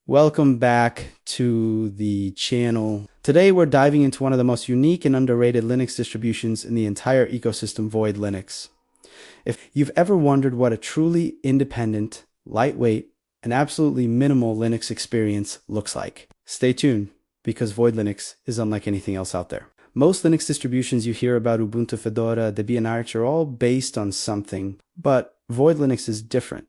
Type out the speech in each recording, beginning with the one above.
Welcome back to the channel. Today we're diving into one of the most unique and underrated Linux distributions in the entire ecosystem, Void Linux. If you've ever wondered what a truly independent, lightweight, and absolutely minimal Linux experience looks like, stay tuned because Void Linux is unlike anything else out there. Most Linux distributions you hear about, Ubuntu, Fedora, Debian, Arch, are all based on something, but Void Linux is different.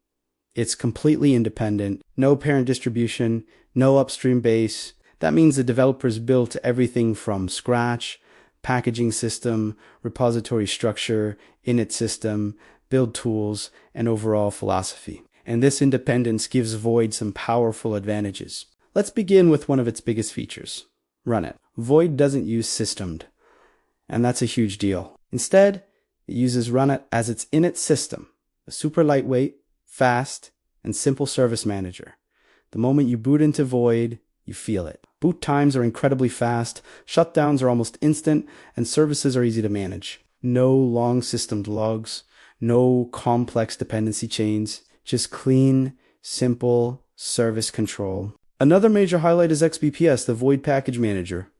It's completely independent, no parent distribution, no upstream base. That means the developers built everything from scratch: packaging system, repository structure, init system, build tools, and overall philosophy. And this independence gives Void some powerful advantages. Let's begin with one of its biggest features, Runit. Void doesn't use systemd, and that's a huge deal. Instead, it uses Runit as its init system, a super lightweight, fast, and simple service manager. The moment you boot into Void, you feel it. Boot times are incredibly fast, shutdowns are almost instant, and services are easy to manage. No long systemed logs, no complex dependency chains, just clean, simple service control. Another major highlight is XBPS, the Void package manager.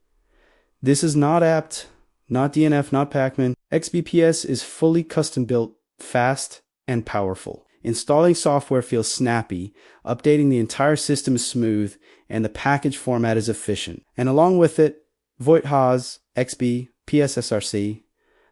This is not apt, not DNF, not Pacman. XBPS is fully custom built, fast, and powerful. Installing software feels snappy, updating the entire system is smooth, and the package format is efficient. And along with it, Void has XBPS SRC,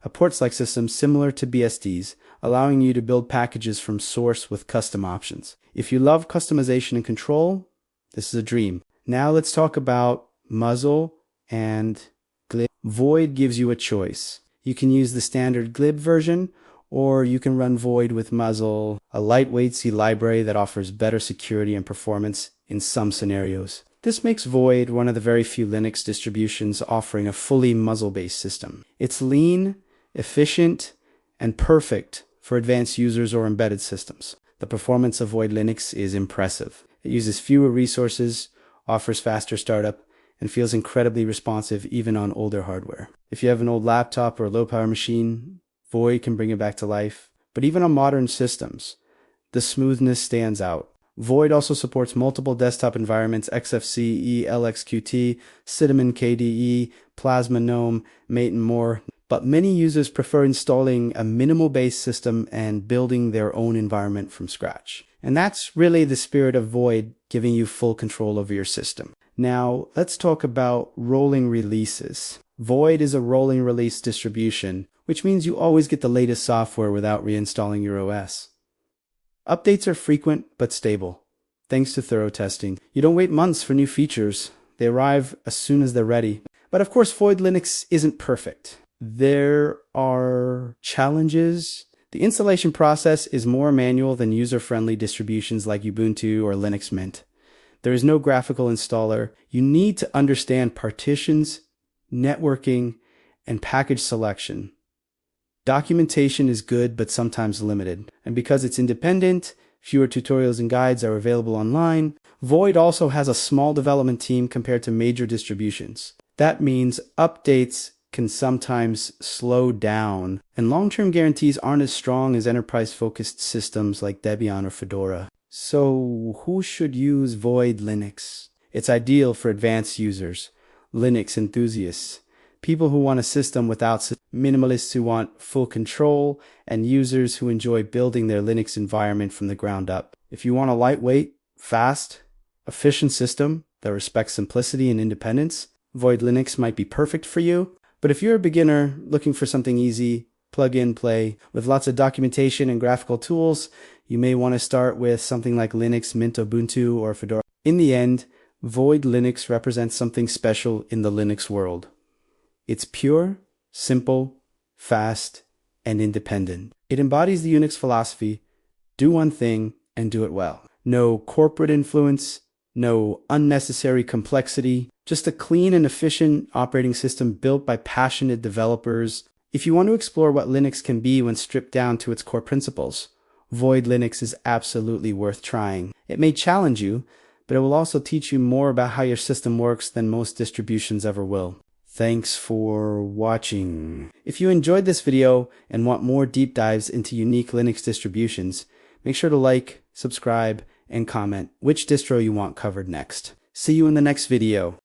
a ports-like system similar to BSDs, allowing you to build packages from source with custom options. If you love customization and control, this is a dream. Now let's talk about Musl and Glibc. Void gives you a choice. You can use the standard Glib version, or you can run Void with Musl, a lightweight C library that offers better security and performance in some scenarios. This makes Void one of the very few Linux distributions offering a fully Musl-based system. It's lean, efficient, and perfect for advanced users or embedded systems. The performance of Void Linux is impressive. It uses fewer resources, offers faster startup, and feels incredibly responsive even on older hardware. If you have an old laptop or a low-power machine, Void can bring it back to life. But even on modern systems, the smoothness stands out. Void also supports multiple desktop environments: XFCE, LXQT, Cinnamon KDE, Plasma GNOME, Mate, and more. But many users prefer installing a minimal-based system and building their own environment from scratch. And that's really the spirit of Void, giving you full control over your system. Now, let's talk about rolling releases. Void is a rolling release distribution, which means you always get the latest software without reinstalling your OS. Updates are frequent but stable, thanks to thorough testing. You don't wait months for new features. They arrive as soon as they're ready. But of course, Void Linux isn't perfect. There are challenges. The installation process is more manual than user-friendly distributions like Ubuntu or Linux Mint. There is no graphical installer. You need to understand partitions, networking, and package selection. Documentation is good, but sometimes limited. And because it's independent, fewer tutorials and guides are available online. Void also has a small development team compared to major distributions. That means updates can sometimes slow down, and long-term guarantees aren't as strong as enterprise-focused systems like Debian or Fedora. So who should use Void Linux? It's ideal for advanced users, Linux enthusiasts, people who want a system without minimalists who want full control, and users who enjoy building their Linux environment from the ground up. If you want a lightweight, fast, efficient system that respects simplicity and independence, Void Linux might be perfect for you. But if you're a beginner looking for something easy, plug in, play, with lots of documentation and graphical tools, you may want to start with something like Linux, Mint, Ubuntu, or Fedora. In the end, Void Linux represents something special in the Linux world. It's pure, simple, fast, and independent. It embodies the Unix philosophy: do one thing and do it well. No corporate influence, no unnecessary complexity, just a clean and efficient operating system built by passionate developers. If you want to explore what Linux can be when stripped down to its core principles, Void Linux is absolutely worth trying. It may challenge you, but it will also teach you more about how your system works than most distributions ever will. Thanks for watching. If you enjoyed this video and want more deep dives into unique Linux distributions, make sure to like, subscribe, and comment which distro you want covered next. See you in the next video.